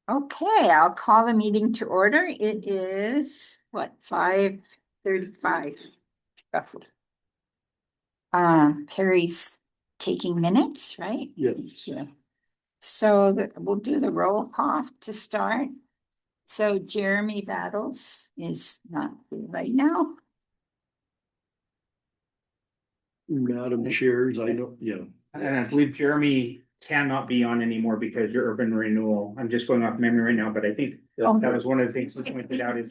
Okay, I'll call the meeting to order. It is, what, 5:35 roughly. Perry's taking minutes, right? Yes. Yeah. So we'll do the roll call to start. So Jeremy Battles is not here right now. Madam Chairs, I know, yeah. And I believe Jeremy cannot be on anymore because you're urban renewal. I'm just going off memory right now, but I think that was one of the things he pointed out is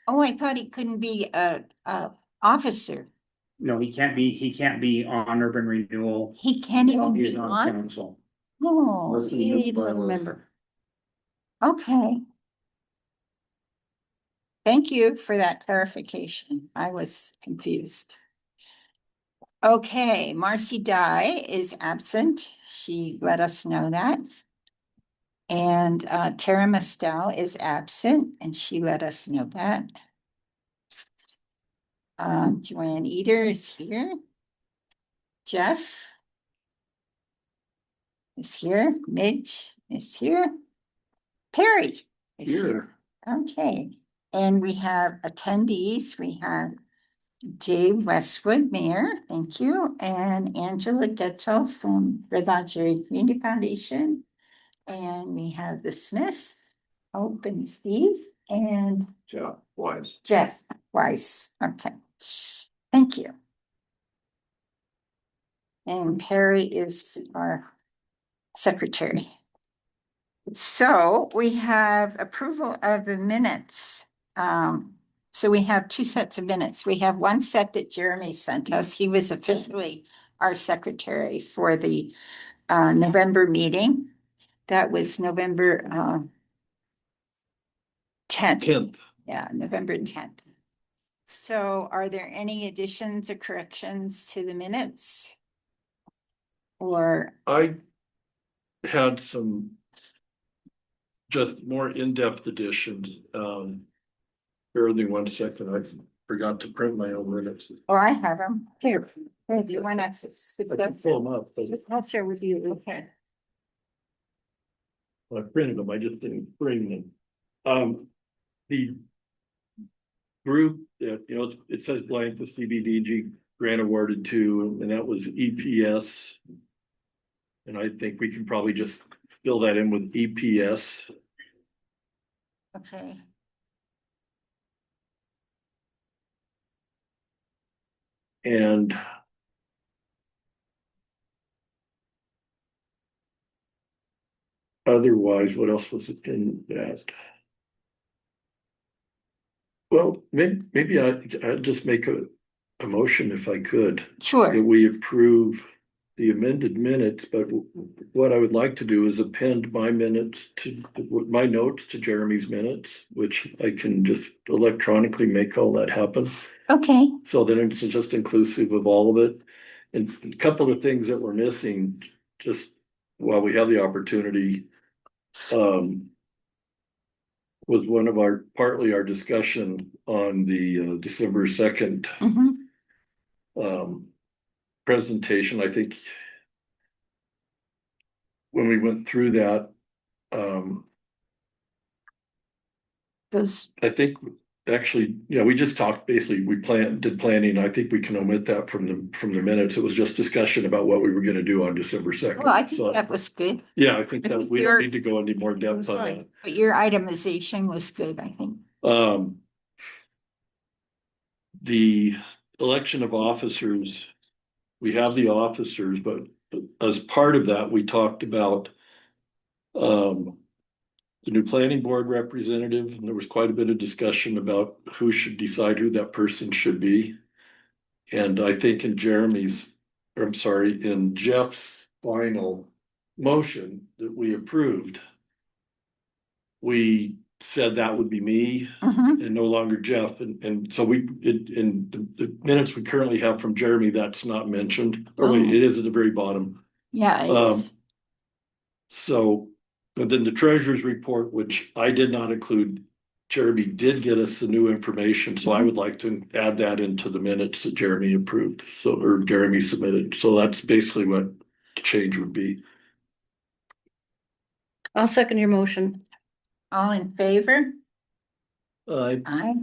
Oh, I thought he couldn't be a officer. no, he can't be on urban renewal. He can't even He's be on on. council. Oh, Must be he by don't law. remember. Okay. Thank you for that clarification. I was confused. Okay, Marcy Dye is absent. She let us know that. And Tara Mestel is absent, and she let us know that. Joanne Eder is here. Jeff is here. Midge is here. Perry is here. Okay, and we have attendees. We have Dave Westwood, Mayor, thank you, and Angela Getchell from Red Lodge Area Community Foundation. And we have the Smiths, Hope and Steve, and Jeff Wise. Jeff Weiss. Okay, thank you. And Perry is our secretary. So we have approval of the minutes. So we have two sets of minutes. We have one set that Jeremy sent us. He was officially our secretary for the November meeting. That was November 10th. Yeah, November 10th. So are there any additions or corrections to the minutes? Or I had some just more in-depth additions. Bear with me 1 second. I forgot to print my own minutes. I have them here. Hey, do you want access? I can pull them up, but I'll share with you. Okay. I printed them. I just didn't bring them. The group that, it says blank, the CBDG grant awarded to, and that was EPS. And I think we can probably just fill that in with EPS. Okay. And otherwise, what else was in that? Well, maybe I'd just make a motion if I could. Sure. That we approve the amended minutes, but what I would like to do is append my minutes to my notes to Jeremy's minutes, which I can just electronically make all that happen. Okay. So then it's just inclusive of all of it. And a couple of things that we're missing, just while we have the opportunity, was one of partly our discussion on the December 2nd presentation. I think when we went through that, I think actually, we just talked, basically, we did planning. I think we can omit that from the minutes. It was just discussion about what we were gonna do on December 2nd. Well, I think that was good. Yeah, I think that we don't need to go any more depth on that. But your itemization was good, I think. The election of officers, we have the officers, but as part of that, we talked about the new planning board representative, and there was quite a bit of discussion about who should decide who that person should be. And I think in in Jeff's final motion that we approved, we said that would be me and no longer Jeff. And so in the minutes we currently have from Jeremy, that's not mentioned. Or wait, it is at the very bottom. Yeah, it is. So, and then the treasurer's report, which I did not include, Jeremy did get us the new information. So I would like to add that into the minutes that Jeremy approved. Or Jeremy submitted. So that's basically what the change would be. I'll second your motion. All in favor? I, Aye.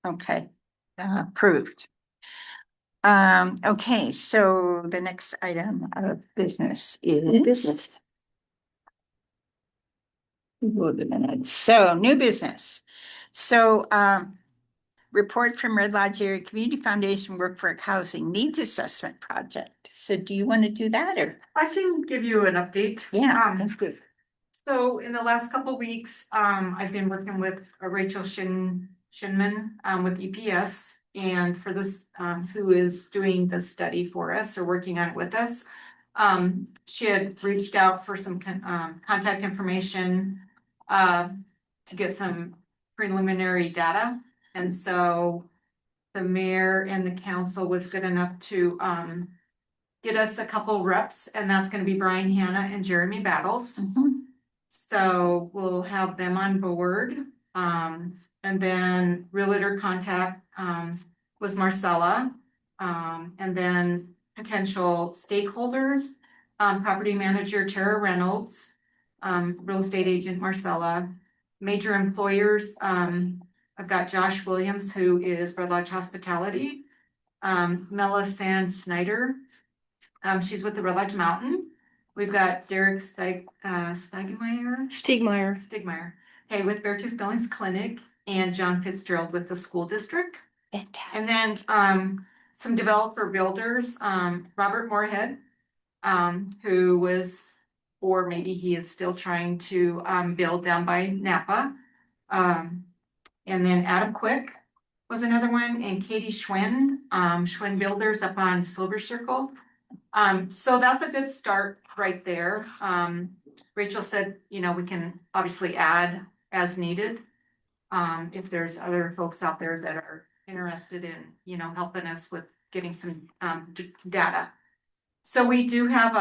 Okay, approved. Okay, so the next item of business is. Wait a minute. So, new business. So, report from Red Lodge Area Community Foundation Workforce Housing Needs Assessment Project. So do you want to do that or? I can give you an update. Yeah, that's good. So in the last couple of weeks, I've been working with Rachel Shinman, with EPS. And for this, who is doing the study for us or working on it with us. She had reached out for some, contact information, to get some preliminary data. And so the mayor and the council was good enough to, get us a couple reps, and that's gonna be Brian Hanna and Jeremy Battles. Mhm. So we'll have them on board. And then realtor contact, was Marcella. And then potential stakeholders, property manager Tara Reynolds, real estate agent Marcella, major employers, I've got Josh Williams, who is Red Lodge Hospitality, Mela Sands Snyder, she's with the Red Lodge Mountain. We've got Derek Stigmeyer. Okay, with Beartooth Billings Clinic, and John Fitzgerald with the school district. Fantastic. And then, some developer builders, Robert Moorhead, who was, or maybe he is still trying to, build down by Napa. And then Adam Quick was another one, and Katie Schwinn, Schwinn Builders up on Silver Circle. So that's a good start right there. Rachel said, you know, we can obviously add as needed. If there's other folks out there that are interested in, you know, helping us with getting some, data. So we do have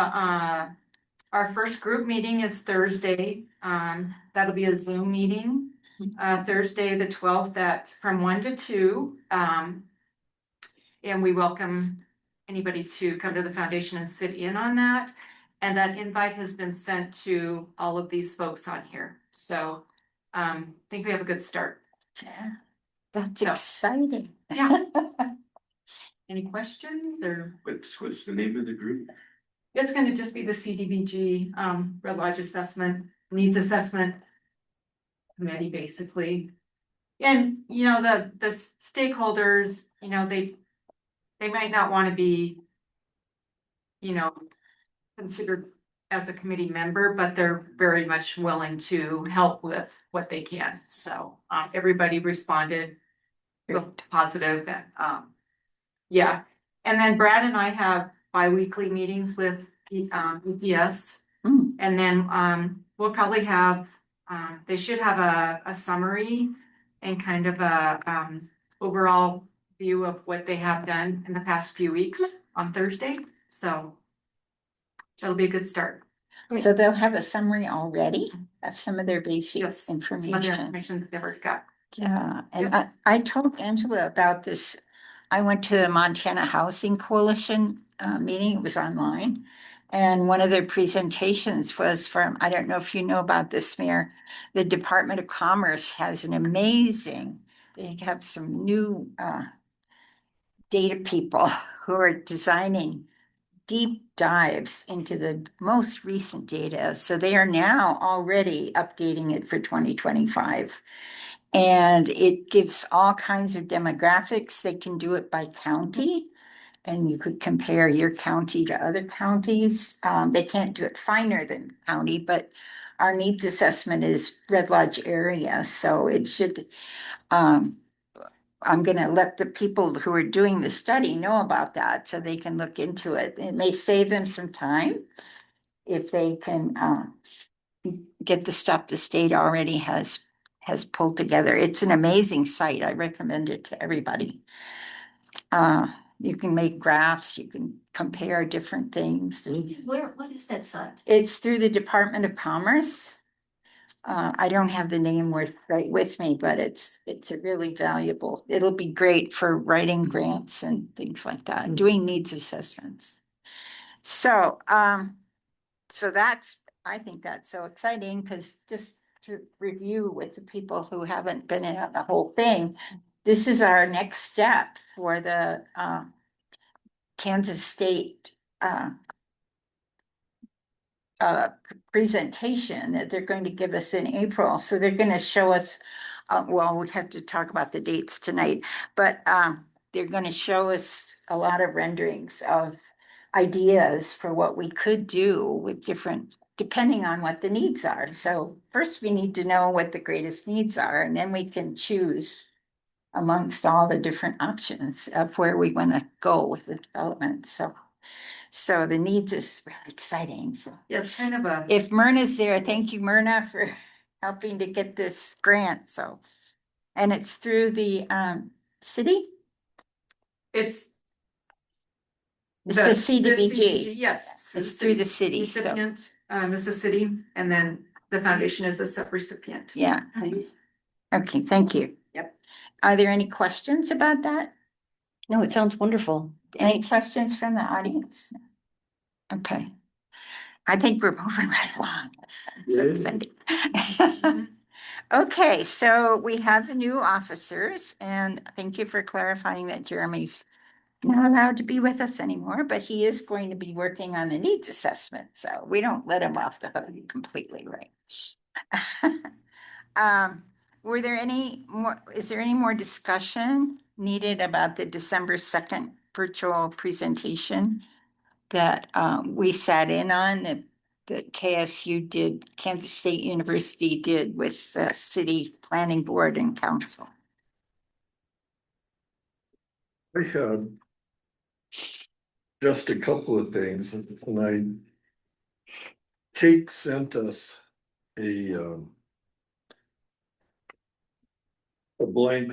our first group meeting is Thursday. That'll be a Zoom meeting, Thursday, the 12th from 1 to 2. And we welcome anybody to come to the foundation and sit in on that. And that invite has been sent to all of these folks on here. So, I think we have a good start. Yeah, that's So, exciting. Yeah. Any questions or? what's the name of the group? It's gonna just be the CDBG, Red Lodge Assessment, Needs Assessment Committee, basically. And, you know, the stakeholders, you know, they might not want to be, you know, considered as a committee member, but they're very much willing to help with what they can. So, everybody responded real positive and, yeah. And then Brad and I have bi-weekly meetings with, EPS. Mm. And then, we'll probably have, they should have a summary and kind of a, overall view of what they have done in the past few weeks on Thursday. So that'll be a good start. So they'll have a summary already of some of their basic Yes, some of the information. information that they've already got. Yeah, and I told Angela about this. I went to the Montana Housing Coalition meeting, it was online. And one of their presentations was from, I don't know if you know about this, Mayor, the Department of Commerce has an amazing, they have some new data people who are designing deep dives into the most recent data. So they are now already updating it for 2025. And it gives all kinds of demographics. They can do it by county. And you could compare your county to other counties. They can't do it finer than county, but our needs assessment is Red Lodge area. So it should, I'm gonna let the people who are doing the study know about that so they can look into it. It may save them some time if they can get the stuff the state already has pulled together. It's an amazing site. I recommend it to everybody. You can make graphs, you can compare different things. What is that site? It's through the Department of Commerce. I don't have the name right with me, but it's a really valuable, it'll be great for writing grants and things like that, doing needs assessments. So, so that's, I think that's so exciting because just to review with the people who haven't been in on the whole thing. This is our next step for the Kansas State presentation that they're going to give us in April. So they're going to show us, well, we have to talk about the dates tonight, but they're going to show us a lot of renderings of ideas for what we could do with different, depending on what the needs are. So first we need to know what the greatest needs are, and then we can choose amongst all the different options of where we want to go with the development. So the needs is really exciting. So Yeah, it's kind of a, if Myrna's there, thank you, Myrna, for helping to get this grant. So, and it's through the city? it's. It's the CDBG. Yes. It's through the city, so. Recipient, is the city, and then the foundation is a sub-recipient. Yeah. Okay, thank you. Yep. Are there any questions about that? No, it sounds wonderful. Any Thanks. questions from the audience? Okay. I think we're moving right along. It's so exciting. Okay, so we have the new officers, and thank you for clarifying that Jeremy's not allowed to be with us anymore, but he is going to be working on the needs assessment, so we don't let him off the hook completely, right? Were there any more, is there any more discussion needed about the December 2nd virtual presentation that we sat in on, that KSU did, Kansas State University did with the city planning board and council? I have just a couple of things, and Kate sent us a blank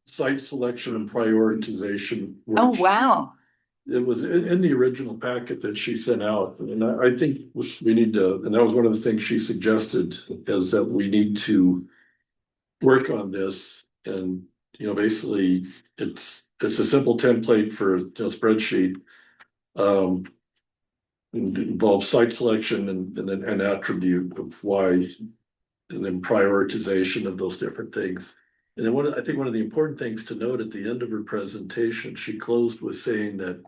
site selection and prioritization. Oh, worksheet. wow. It was in the original packet that she sent out, and I think we need to, and that was one of the things she suggested, is that we need to work on this. And, basically, it's a simple template for a spreadsheet. It involves site selection and then an attribute of why, and then prioritization of those different things. And then I think one of the important things to note at the end of her presentation, she closed with saying that,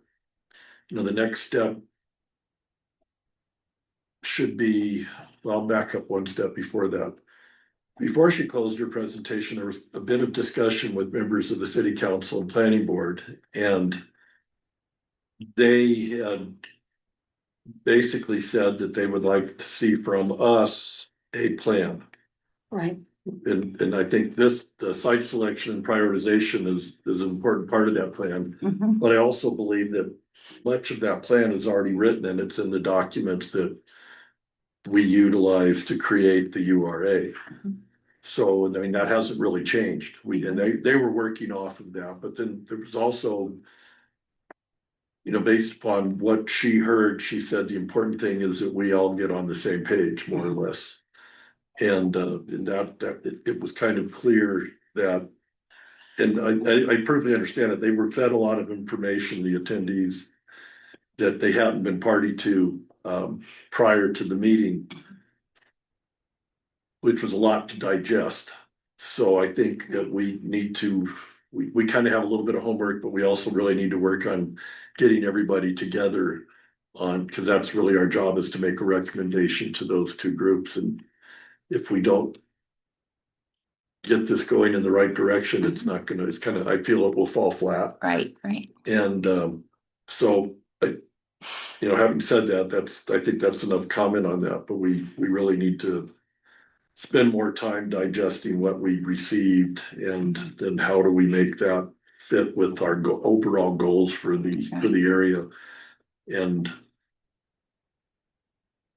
the next step should be, well, I'll back up one step before that. Before she closed her presentation, there was a bit of discussion with members of the city council and planning board, and they had basically said that they would like to see from us a plan. Right. And I think the site selection and prioritization is an important part of that plan. Mhm. But I also believe that much of that plan is already written, and it's in the documents that we utilize to create the URA. So, I mean, that hasn't really changed. And they were working off of that, but then there was also, based upon what she heard, she said the important thing is that we all get on the same page, more or less. And that it was kind of clear that, and I perfectly understand it, they were fed a lot of information, the attendees, that they hadn't been party to prior to the meeting, which was a lot to digest. So I think that we need to, we kind of have a little bit of homework, but we also really need to work on getting everybody together on, because that's really our job, is to make a recommendation to those two groups. And if we don't get this going in the right direction, it's not gonna, it's kind of, I feel it will fall flat. Right. And so having said that, I think that's enough comment on that, but we really need to spend more time digesting what we received, and then how do we make that fit with our overall goals for the area. And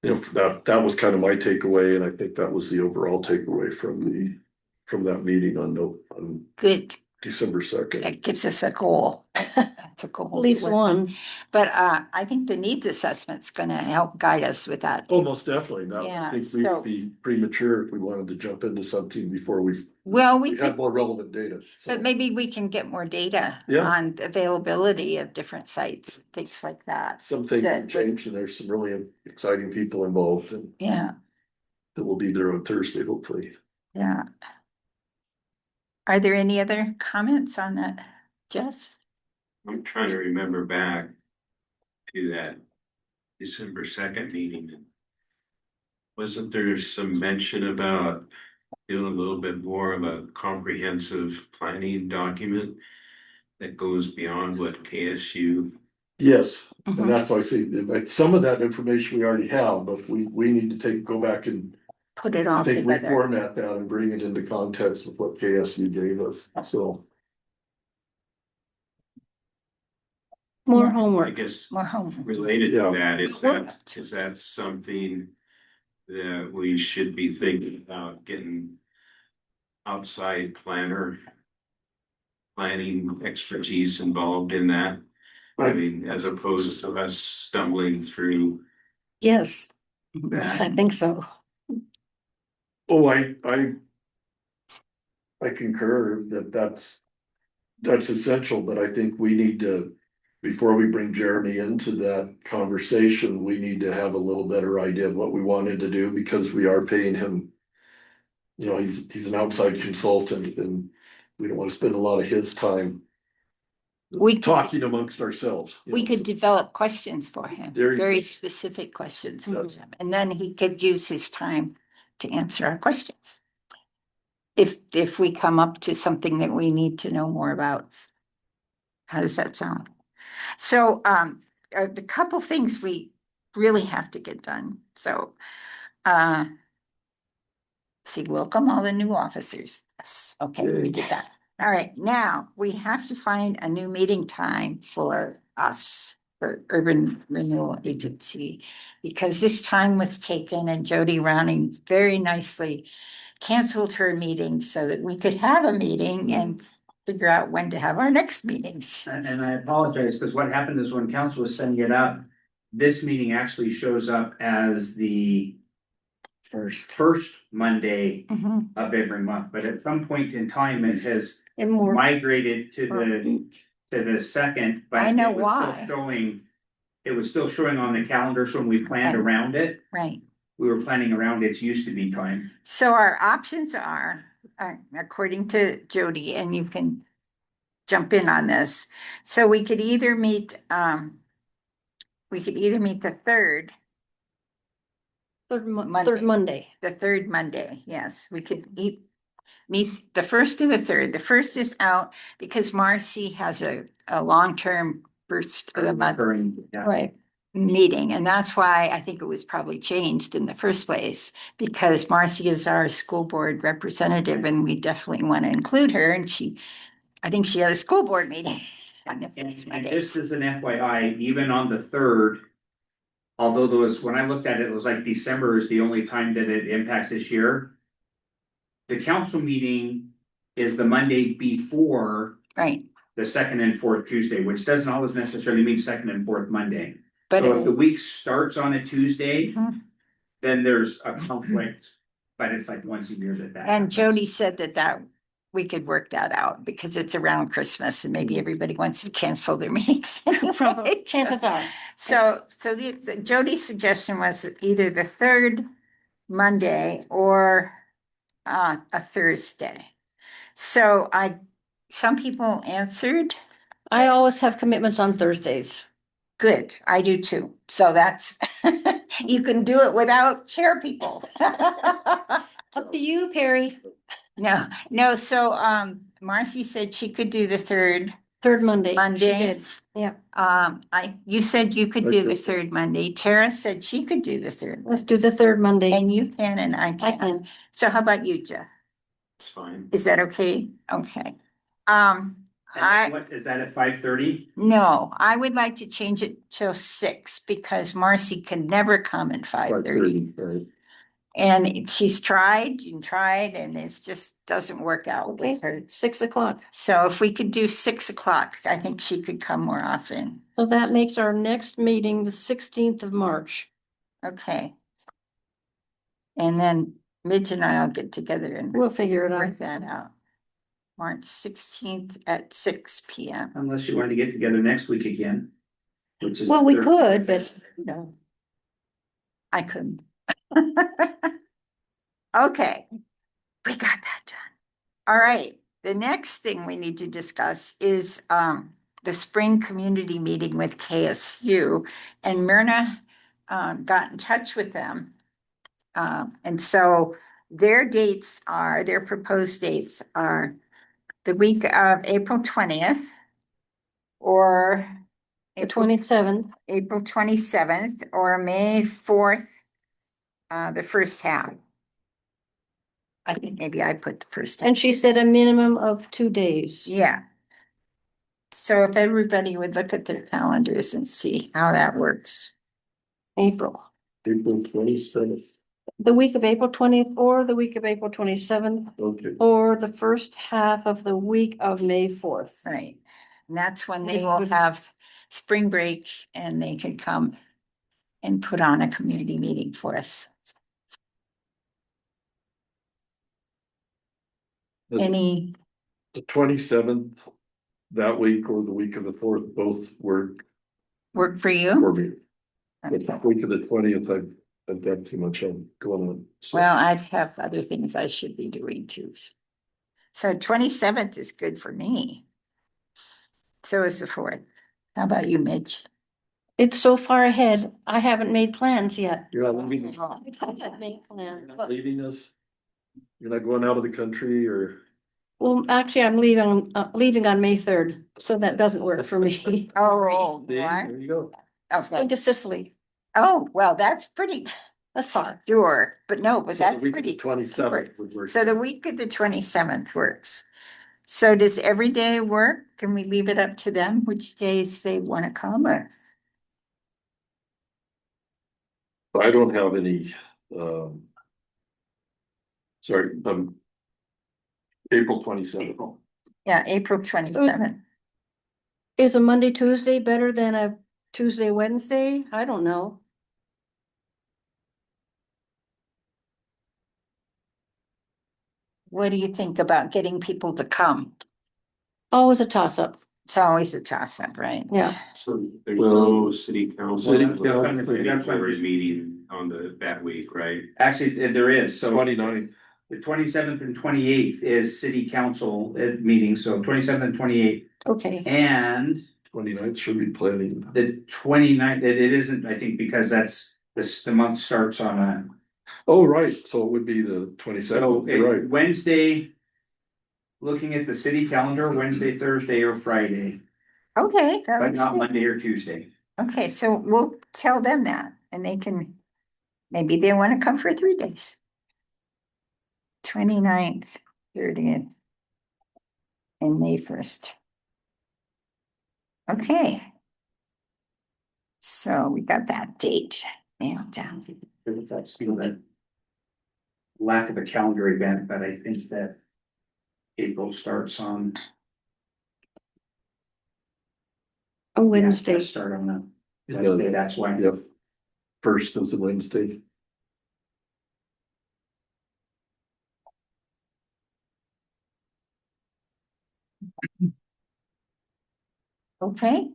that was kind of my takeaway, and I think that was the overall takeaway from that meeting on Good. December 2nd. That gives us a goal. That's a goal. At least one. But I think the needs assessment's gonna help guide us with that. Oh, most definitely. Now, Yeah, I think we would be premature if we wanted to jump into something before we Well, we had could, more relevant data. So, but maybe we can get more data Yeah. on the availability of different sites, things like that. some things have Good. changed, and there's some really exciting people involved, and Yeah. That will be there on Thursday, hopefully. Yeah. Are there any other comments on that, Jeff? I'm trying to remember back to that December 2nd meeting. Wasn't there some mention about doing a little bit more of a comprehensive planning document that goes beyond what KSU? Yes, Mhm. and that's why I say, like, some of that information we already have, but we need to go back and Put it all together. reformat that and bring it into context with what KSU gave us, so. More Yeah. I homework. guess More homework. related to Yeah. that, is that something that we should be thinking about getting outside planning expertise involved in that? I mean, as opposed to us stumbling through. Yes, I think so. Oh, I concur that that's essential, but I think we need to, before we bring Jeremy into that conversation, we need to have a little better idea of what we wanted to do, because we are paying him. You know, he's an outside consultant, and we don't want to spend a lot of his time We could- talking amongst ourselves. you We know, could so- develop questions for him, There you very go. specific questions for That's- him, and then he could use his time to answer our questions. If we come up to something that we need to know more about. How does that sound? So, the couple things we really have to get done, so, see, welcome all the new officers. Yes, okay, we did that. All right, now we have to find a new meeting time for us, for Urban Renewal Agency. Because this time was taken and Jody Rounding very nicely canceled her meeting so that we could have a meeting and figure out when to have our next meetings. And I apologize, because what happened is when council was setting it up, this meeting actually shows up as the first Monday Mhm. of every month, but at some point in time, it has And more. migrated to the second. But I know it was still why. it was still showing on the calendar, so when we planned Right. around it, Right. we were planning around its used to be time. So our options are, according to Jody, and you can jump in on this. So we could either meet the third Monday. the third Monday, yes, we could meet the first and the third. The first is out because Marcy has a long-term first of the month. Yeah. Right. Meeting, and that's why I think it was probably changed in the first place, because Marcy is our school board representative and we definitely want to include her, and I think she had a school board meeting on the And, first and Monday. just as an FYI, even on the third, although when I looked at it, it was like December is the only time that it impacts this year. The council meeting is the Monday before Right, the second and fourth Tuesday, which doesn't always necessarily mean second and fourth Monday. but So if the week starts on a Tuesday, Mhm. then there's a conflict, but it's like once a year that and happens. Jody said that we could work that out because it's around Christmas and maybe everybody wants to cancel their meetings. anyway. Chances are. So the Jody's suggestion was either the third Monday or a Thursday. So some people answered, I always have commitments on Thursdays. good, I do too. So that's, you can do it without chair people. Up to you, Perry. No, so Marcy said she could do the third Third Monday. She Monday. did. Yeah. You said you could do the third Monday. Tara said she could do the third. Let's do the third Monday. And you can and I I can. can. So how about you, Jeff? It's fine. Is that okay? Okay. And what, is that at 5:30? No, I would like to change it till 6 because Marcy can never come at 5:30. Right. And she's tried and it just doesn't work out Okay, with her. 6 o'clock. So if we could do 6 o'clock, I think she could come more often. So that makes our next meeting the 16th of March. Okay. And then Midge and I'll get together and We'll figure it out. work that out. March 16th at 6 p.m. Unless you want to get together next week again. Which is. Well, we Thursday. could, but no. I couldn't. Okay, we got that done. All right, the next thing we need to discuss is the spring community meeting with KSU. And Myrna got in touch with them. And so their proposed dates are the week of April 20th or The 27th. April 27th or May 4th, the first half. I think maybe I put the first half. And she said a minimum of 2 days. Yeah. So if everybody would look at their calendars and see how that works. April. April 27th. The week of April 20th or the week of April 27th Okay. or the first half of the week of May 4th. Right. And that's when they Which will would- have spring break and they can come and put on a community meeting for us. Any, The 27th, that week or the week of the 4th, both work work for for you? me. But the week of the 20th, I've got too much on going on. So- Well, I have other things I should be doing too. So 27th is good for me. So is the 4th. How about you, Mitch? It's so far ahead. I haven't made plans yet. You're not leaving, I haven't made you're plans. not leaving us? You're not going out of the country or? Well, actually, I'm leaving on May 3rd, so that doesn't work for me. Oh, See, you are? there you go. Okay. Going to Sicily. Oh, well, that's pretty That's far. sure, but no, but So the that's week of pretty. the 27th would work. So the week of the 27th works. So does every day work? Can we leave it up to them which days they want to come or? I don't have any, sorry, April 27th. Yeah, April 27th. Is a Monday, Tuesday better than a Tuesday, Wednesday? I don't know. What do you think about getting people to come? Always a toss up. It's always a toss up, right? Yeah. So there's Well, no city council. city Planning council- board meeting on that week, right? Actually, there is, so 29th. the 27th and 28th is city council meeting, so 27th and 28th. Okay. And 29th should be planning. the 29th, it isn't, I think, because the month starts on a. Oh, right, so it would be the So 27th, you're right. Wednesday, looking at the city calendar, Wednesday, Thursday, or Friday, Okay. that but looks not good. Monday or Tuesday. Okay, so we'll tell them that and they can, maybe they want to come for 3 days. 29th, 30th. And May 1st. Okay. So we got that date nailed down. That's the lack of a calendar event, but I think that April starts on. A Wednesday. Yeah, start on a Wednesday, that's why. Yep. First is a Wednesday. Okay.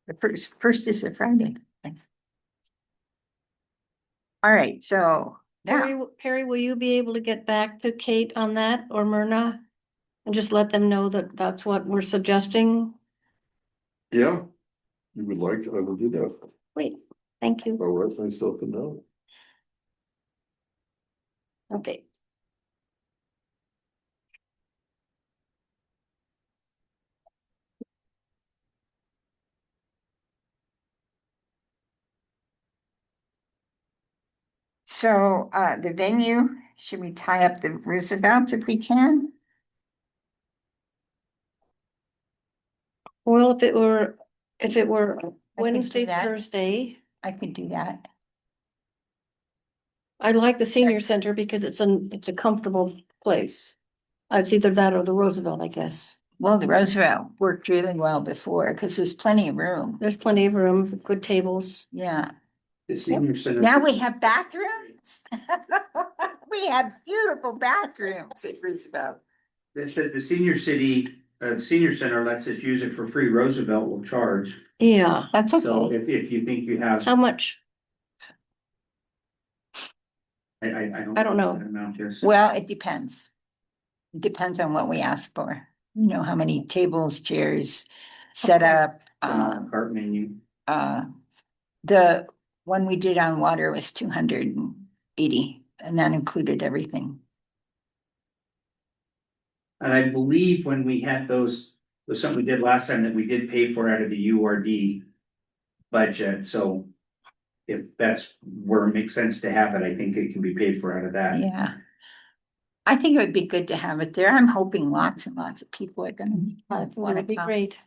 The first is a Friday. All right, so now, Perry, will you be able to get back to Kate on that or Myrna? And just let them know that that's what we're suggesting? Yeah. You would like, I will do that. Wait, thank you. I'll write myself a note. Okay. so the venue, should we tie up the Roosevelt if we can? Well, if it were do Wednesday, that. Thursday, I could do that. I like the senior center because it's a comfortable place. It's either that or the Roosevelt, I guess. Well, the Roosevelt worked really well before because there's plenty of room. There's plenty of room, good tables. Yeah. The senior center. Now we have bathrooms. We have beautiful bathrooms at Roosevelt. They said the senior center lets us use it for free. Roosevelt will charge. Yeah. That's So okay. if you think you have, How much? I don't know. Amount is. Well, it depends. It depends on what we ask for. You know, how many tables, chairs, set up, Cart menu. the one we did on water was 280, and that included everything. And I believe when we had those, was something we did last time that we did pay for out of the URD budget, so. If that's where it makes sense to have it, I think it can be paid for out of that. Yeah. I think it would be good to have it there. I'm hoping lots and lots of people are gonna That wanna would be come. great.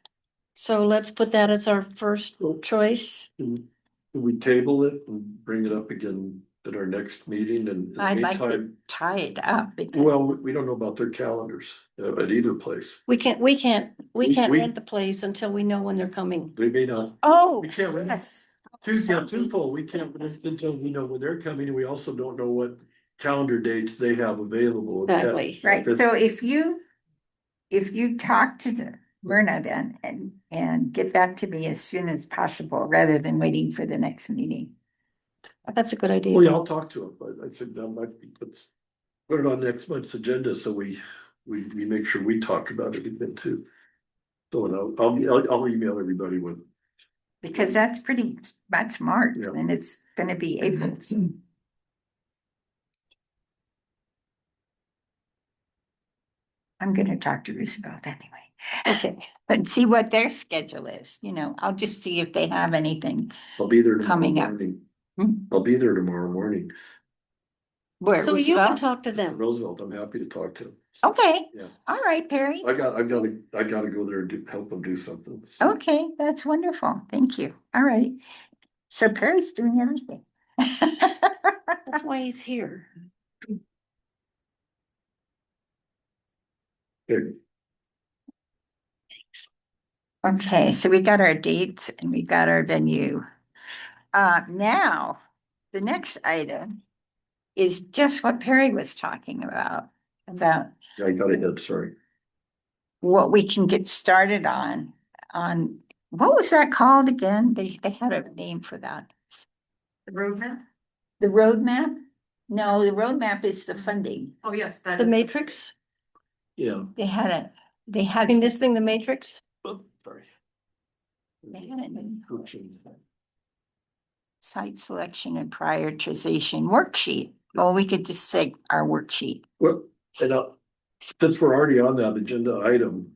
So let's put that as our first choice. Can we table it and bring it up again at our next meeting and in the I'd like to meantime? tie it up because Well, we don't know about their calendars at either place. We can't We- rent the place until we know when they're coming. They may not. oh, We can't rent. yes. Too full. We can't rent until we know when they're coming, and we also don't know what calendar dates they have available. Exactly. Right, That's- so if you talk to the Myrna then and get back to me as soon as possible, rather than waiting for the next meeting. That's a good idea. Well, yeah, I'll talk to them, but I said that might be, let's put it on next month's agenda, so we make sure we talk about it a bit too. So I'll email everybody with. Because that's March Yeah. and it's gonna be April. so. I'm gonna talk to Roosevelt anyway, Okay, but see what their schedule is, I'll just see if they have anything. I'll be there tomorrow Coming up. morning. Hmm? I'll be there tomorrow morning. Where, so you can Roosevelt? talk to them. Roosevelt, I'm happy to talk to him. Okay, Yeah. all right, Perry. I gotta go there and help them do something. So- Okay, that's wonderful. Thank you. All right. So Perry's doing everything. That's why he's here. Okay. Okay, so we got our dates and we got our venue. Now, the next item is just what Perry was talking about Yeah, I got ahead, sorry. what we can get started on, what was that called again? They had a name for that. The roadmap? The roadmap? No, the roadmap is the funding. Oh, yes, that The is. matrix, Yeah. They had I mean, this thing, the matrix, Oh, sorry. They had a name for it. Coaching. Site selection and prioritization worksheet. Well, we could just say our worksheet. Well, and since we're already on that agenda item,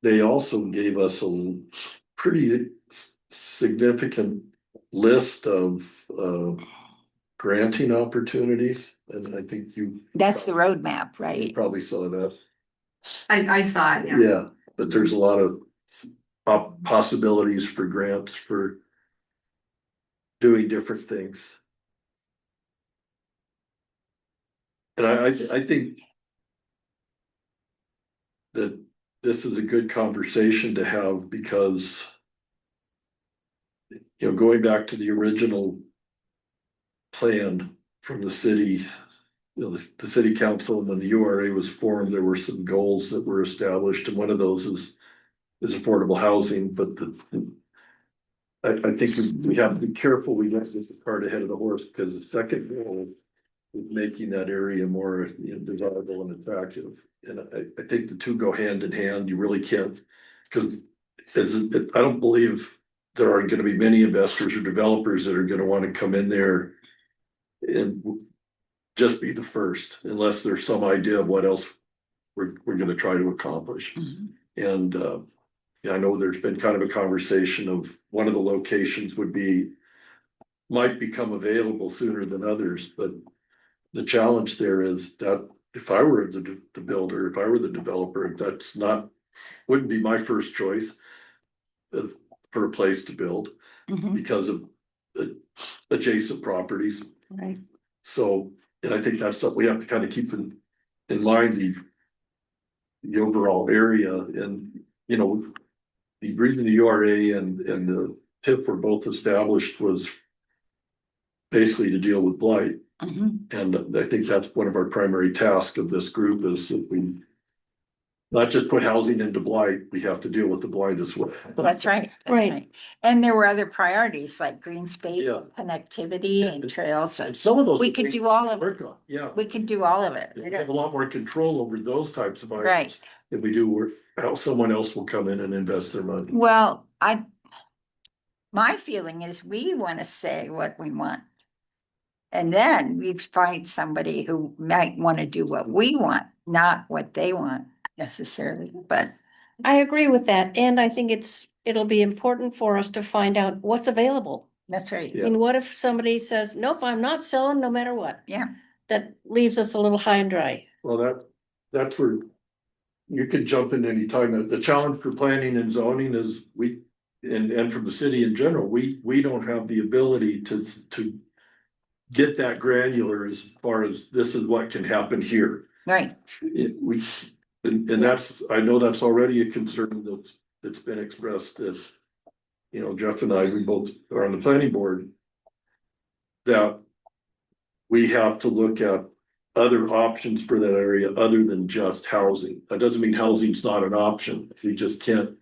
they also gave us a pretty significant list of granting opportunities, and I think you That's the roadmap, right? probably saw that. I saw it, yeah. Yeah, but there's a lot of possibilities for grants for doing different things. And I think that this is a good conversation to have because going back to the original plan from the city, the city council, and when the URA was formed, there were some goals that were established, and one of those is affordable housing, but I think we have to be careful, we don't get the cart ahead of the horse, because the second goal is making that area more desirable and attractive. And I think the two go hand in hand, you really can't, because I don't believe there are gonna be many investors or developers that are gonna wanna come in there and just be the first, unless there's some idea of what else we're gonna try to accomplish. And I know there's been kind of a conversation of one of the locations might become available sooner than others, but the challenge there is that if I were the builder, if I were the developer, wouldn't be my first choice for a place to build Mhm. because of the adjacent properties. right? So, and I think that's something we have to kind of keep in mind, the overall area. And, the reason the URA and the TIF were both established was basically to deal with blight. Mhm. And I think that's one of our primary tasks of this group is that we not just put housing into blight, we have to deal with the blight as well. That's right. That's Right. And there were other priorities like green space, Yeah. connectivity and trails. And some of those. We could do all of it. Work on, yeah. We could do all of it. We have a lot more control over those types of items. Right. Than we do where how someone else will come in and invest their money. Well, my feeling is we want to say what we want. And then we find somebody who might want to do what we want, not what they want necessarily, but I agree with that, and I think it'll be important for us to find out what's available. that's right. Yeah. And what if somebody says, nope, I'm not selling no matter what? Yeah. That leaves us a little high and dry. Well, that's where you could jump in any time. The challenge for planning and zoning is and from the city in general, we don't have the ability to get that granular as far as this is what can happen here. Right. And that's, I know that's already a concern that's been expressed as, Jeff and I, we both are on the planning board. That we have to look at other options for that area other than just housing. That doesn't mean housing's not an option. We just can't.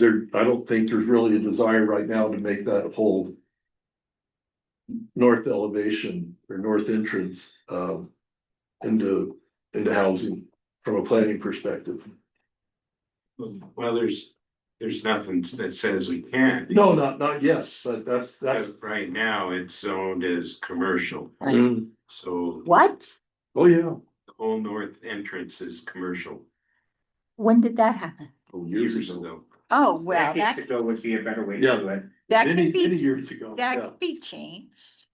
I don't think there's really a desire right now to make that whole north elevation or north entrance into housing from a planning perspective. Well, there's nothing that says we can't. No, not yes, but that's. As of right now, it's zoned as commercial, Mm, so What? oh, yeah. the whole north entrance is commercial. When did that happen? Oh, Years ago. Oh, well, Decades that, ago would be a better way to Yeah. do it. that Many could be, years ago. that Yeah. could be changed.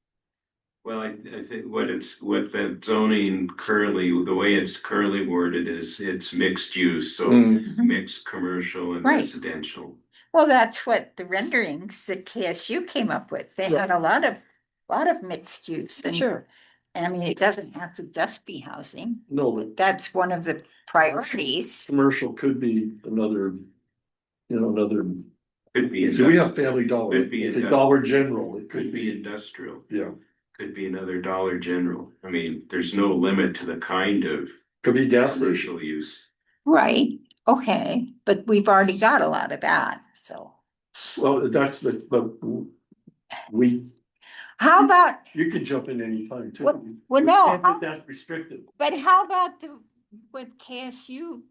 Well, I think what the zoning currently, the way it's currently worded is it's mixed use, so Mm, mixed commercial and Right. residential. Well, that's what the renderings that KSU came up with. They had a lot of mixed use and. Sure. And I mean, it doesn't have to just be housing. no, but That's one of the priorities. commercial could be another. Could be, So we have Family Dollar, Could be it's a in- Dollar General, it could be industrial, yeah, could be another Dollar General. I mean, there's no limit to the kind of could be gas station. commercial use. Right, okay, but we've already got a lot of that, so. Well, but How about, you can jump in anytime too. Well, We no, can't how- get that restricted. but how about with KSU?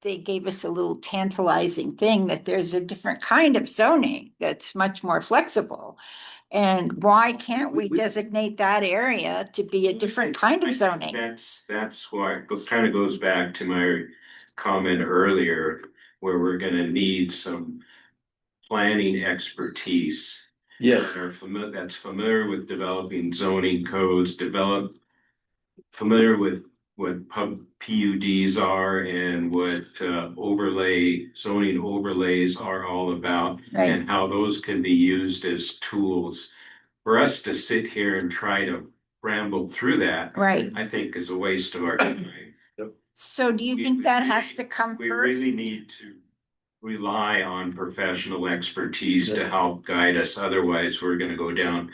They gave us a little tantalizing thing that there's a different kind of zoning that's much more flexible. And why can't we We- designate that area to be a different kind I of think zoning? That's why it kind of goes back to my comment earlier, where we're gonna need some planning expertise. Yes, That's familiar with developing zoning codes, familiar with what PUDs are and what zoning overlays are all about. Right, And how those can be used as tools. For us to sit here and try to ramble through that, right. I think is a waste of our time. So do you We- think we that really- has to come We first? really need to rely on professional expertise to Yeah. help guide us. Otherwise, we're gonna go down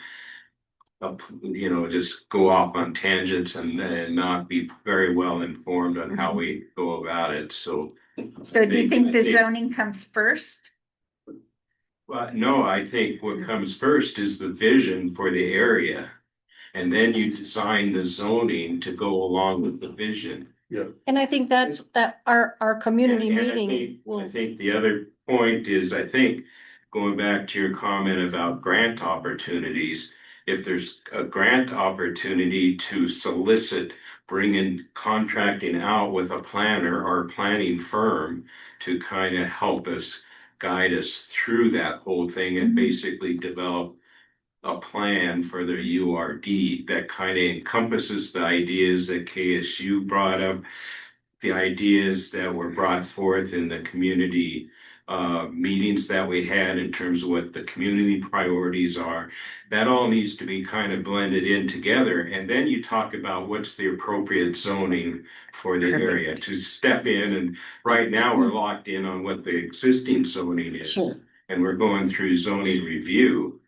just go off on tangents and not be very well informed on how we go about it. So So do you think the I think- zoning comes first? Well, no, I think what comes first is the vision for the area. And then you design the zoning to go along with the vision. And I think that our community And I meeting think- I will, think the other point is, I think, going back to your comment about grant opportunities. If there's a grant opportunity to solicit, bring in contracting out with a planner or planning firm to kind of help us, guide us through that whole thing and Mhm. basically develop a plan for the URD that kind of encompasses the ideas that KSU brought up, the ideas that were brought forth in the community meetings that we had in terms of what the community priorities are. That all needs to be kind of blended in together. And then you talk about what's the appropriate zoning for the area to step in. And right now we're locked in on what the existing zoning is. Sure. And we're going through zoning review.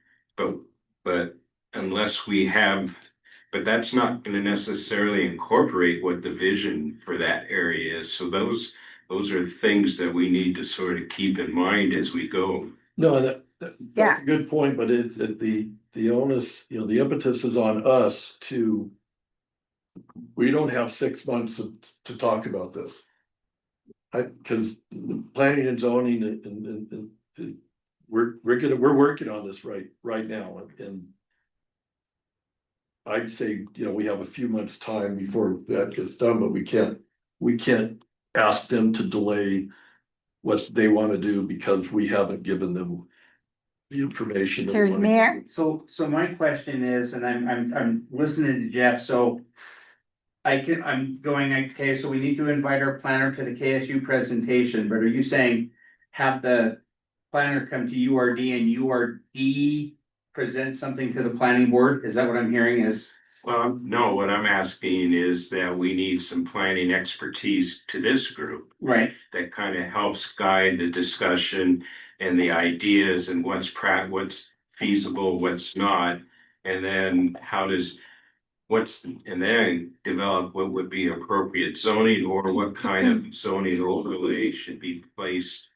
But unless we have but that's not gonna necessarily incorporate what the vision for that area is. So those are things that we need to sort of keep in mind as we go. No, Yeah. that's a good point, but it's the onus, the impetus is on us to. We don't have 6 months to talk about this. Cause planning and zoning and we're working on this right now and. I'd say, we have a few months' time before that gets done, but we can't ask them to delay. What they wanna do because we haven't given them the information. that we Harry, wanna Mayor? give. So my question is, and I'm listening to Jeff, so. I'm going, okay, so we need to invite our planner to the KSU presentation, but are you saying have the planner come to URD and URD present something to the planning board? Is that what I'm hearing is? Well, no, what I'm asking is that we need some planning expertise to this group. Right. That kind of helps guide the discussion and the ideas and what's feasible, what's not. And then and then develop what would be appropriate zoning or what kind of zoning overlay should be placed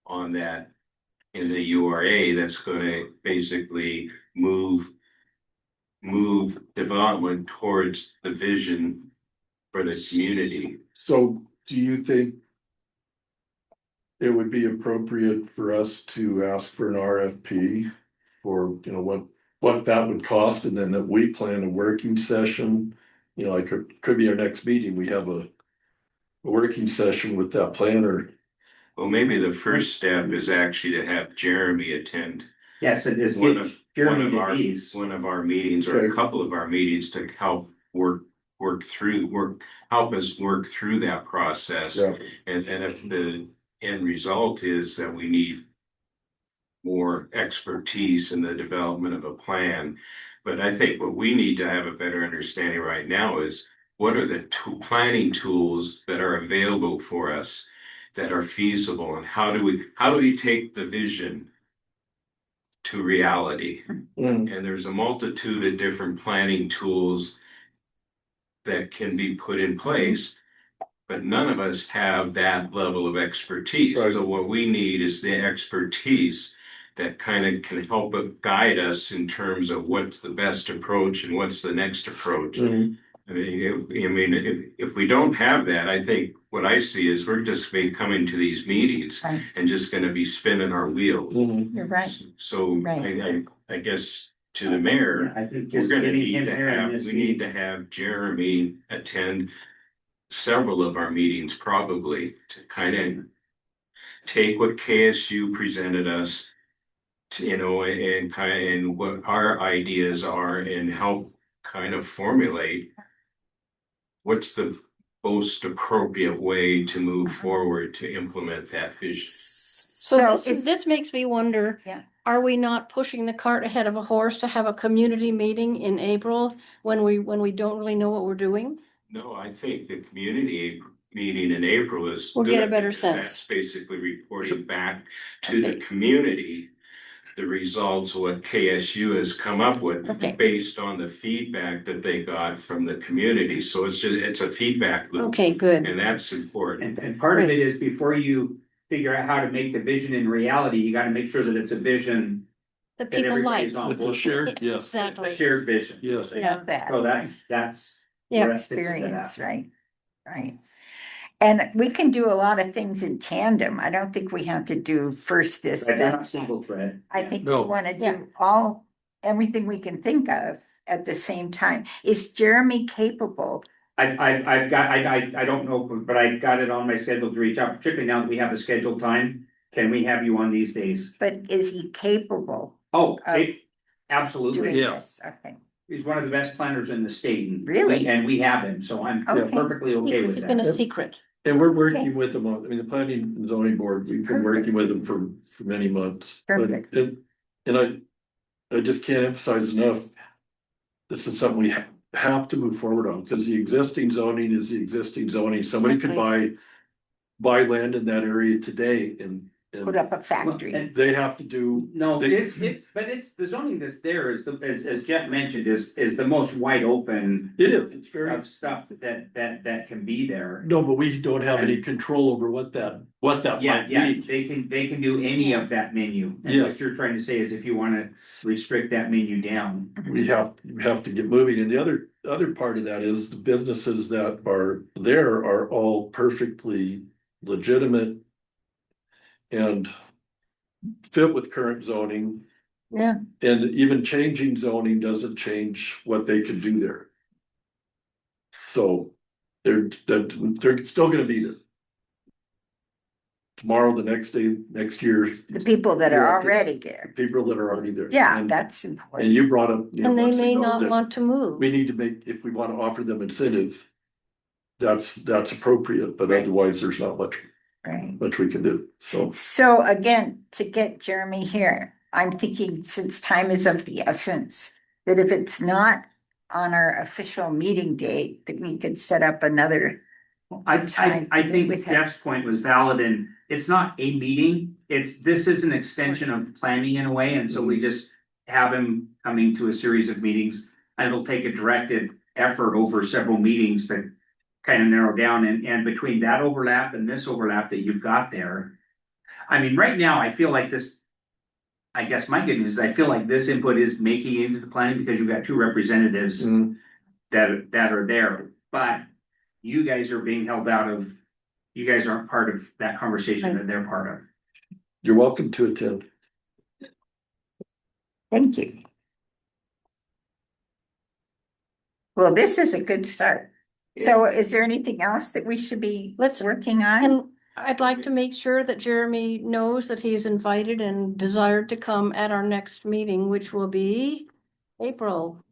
on that in the URA that's gonna basically move development towards the vision for the community. So do you think? It would be appropriate for us to ask for an RFP for, what that would cost, and then that we plan a working session. Like it could be our next meeting, we have a working session with that planner. Well, maybe the first step is actually to have Jeremy attend Yes, it is. one Get of Jeremy to our these. one of our meetings or a couple of our meetings to help help us work through that process. Yeah. And if the end result is that we need more expertise in the development of a plan. But I think what we need to have a better understanding right now is what are the planning tools that are available for us that are feasible, and how do we take the vision to reality? Mm. And there's a multitude of different planning tools that can be put in place, but none of us have that level of expertise. Right. So what we need is the expertise that kind of can help guide us in terms of what's the best approach and what's the next approach. Mhm. If we don't have that, I think what I see is we're just coming to these meetings Right. and just going to be spinning our wheels. Mhm. You're right. So Right. I guess to the mayor, I think we're just going to getting need him to here in have, this we need meeting. to have Jeremy attend several of our meetings probably to kind of take what KSU presented us to, and kind of what our ideas are and help kind of formulate what's the most appropriate way to move forward to implement that vision. So this makes me wonder. Yeah. Are we not pushing the cart ahead of a horse to have a community meeting in April when we don't really know what we're doing? No, I think the community meeting in April is We'll get a good better because sense. that's basically reporting back to the Okay. community the results of what KSU has come up with Okay. based on the feedback that they got from the community. So it's a feedback loop. Okay, good. And that's important. And part of it is before you figure out how to make the vision in reality, you gotta make sure that it's a vision The that people like. everybody's on It's a board. shared, yes, A Exactly. shared vision. yes. You know that. So that's. Yeah. where it fits into Experience, that. right? Right. And we can do a lot of things in tandem. I don't think we have to do first this, Right, they're not then. single thread. I think we No. wanna Yeah. do everything we can think of at the same time. Is Jeremy capable? I've got, I don't know, but I got it on my schedule to reach out, particularly now that we have a scheduled time. Can we have you on these days? But is he capable Oh, of absolutely. doing Yeah. this? Okay. He's one of the best planners in the state. And Really? And we have him, so I'm Okay. perfectly okay with It's been that. a secret. And we're working with them on, the planning and zoning board, we've been working with them for many months. But Perfect. And I just can't emphasize enough. This is something we have to move forward on, because the existing zoning is the existing zoning. Somebody could buy land in that area today and put up a factory. and- They have to do, No, They- but it's, the zoning that's there is, as Jeff mentioned, is the most wide open it is, it's very, of stuff that can be there. no, but we don't have any control over what that Yeah, might yeah, be. they can do any of that menu. And what Yes. you're trying to say is if you wanna restrict that menu down. We have to get moving, and the other part of that is the businesses that are there are all perfectly legitimate. And fit with current zoning, Yeah, and even changing zoning doesn't change what they can do there. So they're still gonna be there. Tomorrow, the next day, next year, the people that You're are up to- already there. people that are already there. Yeah, And- that's And important. you brought up. And they months may ago not that want to move. We need to make, if we wanna offer them incentive, that's appropriate, but Right. otherwise, there's not much Right. we can do, so. So again, to get Jeremy here, I'm thinking since time is of the essence, that if it's not on our official meeting date, that we could set up another. Time I to meet think with him. Jeff's point was valid, and it's not a meeting, this is an extension of planning in a way, and so we just have him coming to a series of meetings, and it'll take a directed effort over several meetings to kind of narrow down, and between that overlap and this overlap that you've got there. I mean, right now, I feel like this, I guess my good news is I feel like this input is making it into the planning because you've got two representatives that are there, but you guys are being held out of, you guys aren't part of that conversation that they're part of. You're welcome to attend. Thank you. Well, this is a good start. So is there anything else that we should be Let's- working on? And I'd like to make sure that Jeremy knows that he's invited and desired to come at our next meeting, which will be April,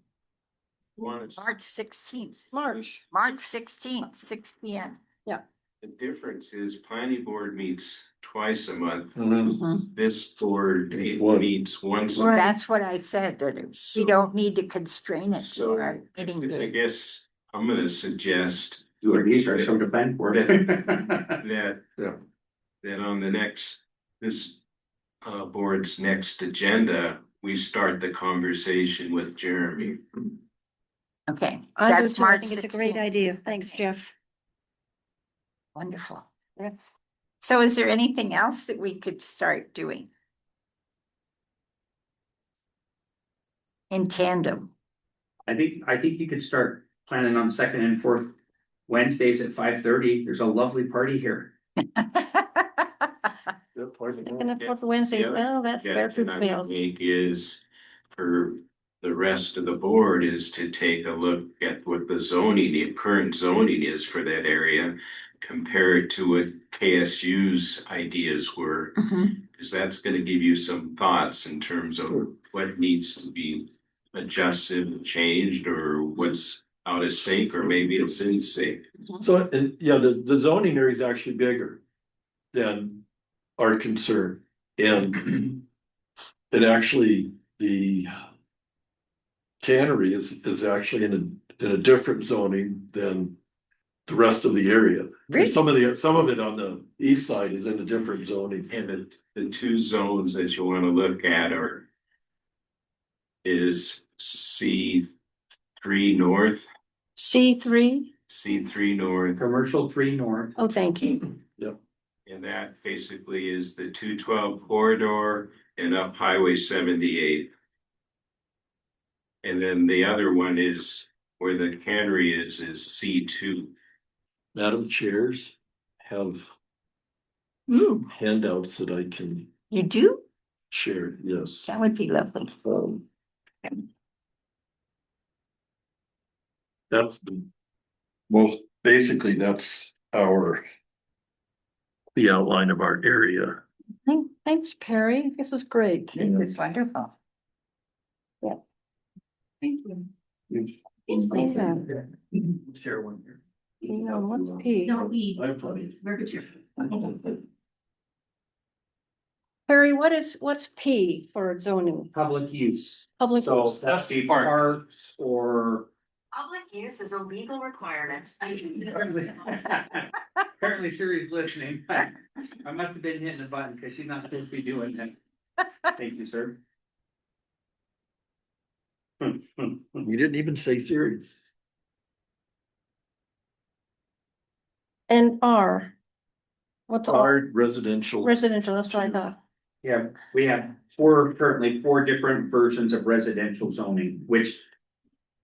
March. March 16th, March. March 16th, 6 p.m. The difference is planning board meets twice a month. Mhm. This board One. meets once. a Right. That's what I said, that we So- don't need to constrain it to So our meeting I date. guess I'm gonna suggest Do what these are, so to plan for it. that. Yeah. That on the next, this board's next agenda, we start the conversation with Jeremy. Okay, I do that's too. I March think it's a great 16th. idea. Thanks, Jeff. Wonderful. So is there anything else that we could start doing? In tandem? I think you could start planning on second and fourth Wednesdays at 5:30. There's a lovely party here. Second and fourth Wednesday, Yeah. well, that's fair to Suggestion I would fail. make is for the rest of the board is to take a look at what the zoning, the current zoning is for that area. Compare it to what KSU's ideas were, Mhm. because that's gonna give you some thoughts in terms of what needs to be adjusted and changed, or what's out of sync, or maybe it's in sync. So, and yeah, the zoning area is actually bigger than our concern. And it actually, the cannery is actually in a different zoning than the rest of the area. Really? Some of it on the east side is in a different zoning. And the two zones that you wanna look at is C3 north, C3? C3 north, Commercial 3 north. Oh, thank you. and that basically is the 212 corridor and up Highway 78. And then the other one is where the cannery is C2. Madam Chairs have handouts that I can You do? share, yes. That would be lovely. That's well, basically, that's the outline of our area. Thanks, Perry. This is great. This is wonderful. Thank you. Yes, please. Share one here. What's P? I have plenty. Perry, what's P for zoning? Public use. Public So use. that's the parks or Public use is a legal requirement. Apparently Siri's listening. I must have been hitting the button because she's not supposed to be doing that. Thank you, sir. You didn't even say series. And R. What's R? R residential. Residential, that's what I thought. Yeah, we have currently four different versions of residential zoning, which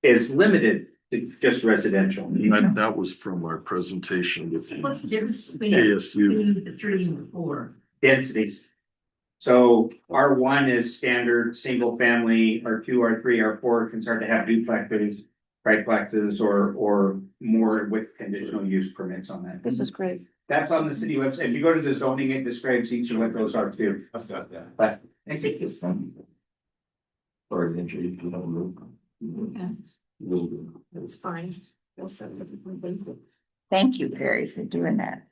is limited to just residential. That was from our presentation with What's the difference between ASU. the 3 and the 4? Densities. So R1 is standard, single family, R2, R3, R4 can start to have duplexes, triplexes, or more with conditional use permits on that. This is great. That's on the city website. If you go to the zoning, it describes each of what those are too. I've got that. But I think it's fun. Or an injury, if you don't move. That's fine. Thank you, Perry, for doing that.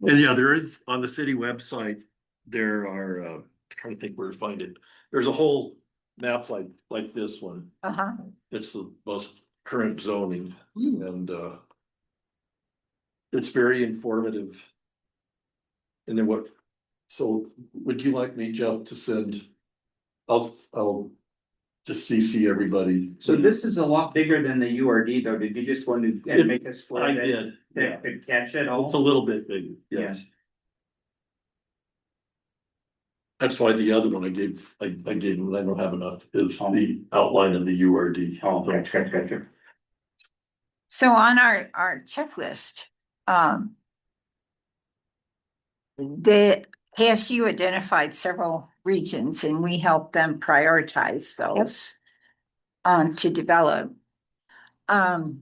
And yeah, there is, on the city website, there are, trying to think where to find it. There's a whole map like this one. Uh-huh. It's the most current zoning and, it's very informative. And then so would you like me, Jeff, to send? I'll just CC everybody. So this is a lot bigger than the URD though. Did you just want to make a I square did, yeah. that could catch it It's a all? little bit bigger, yes. That's why the other one I gave, I gave them, I don't have enough, is the outline of the URD. Oh, gotcha. So on our checklist, the KSU identified several regions and we helped them prioritize those to develop. Do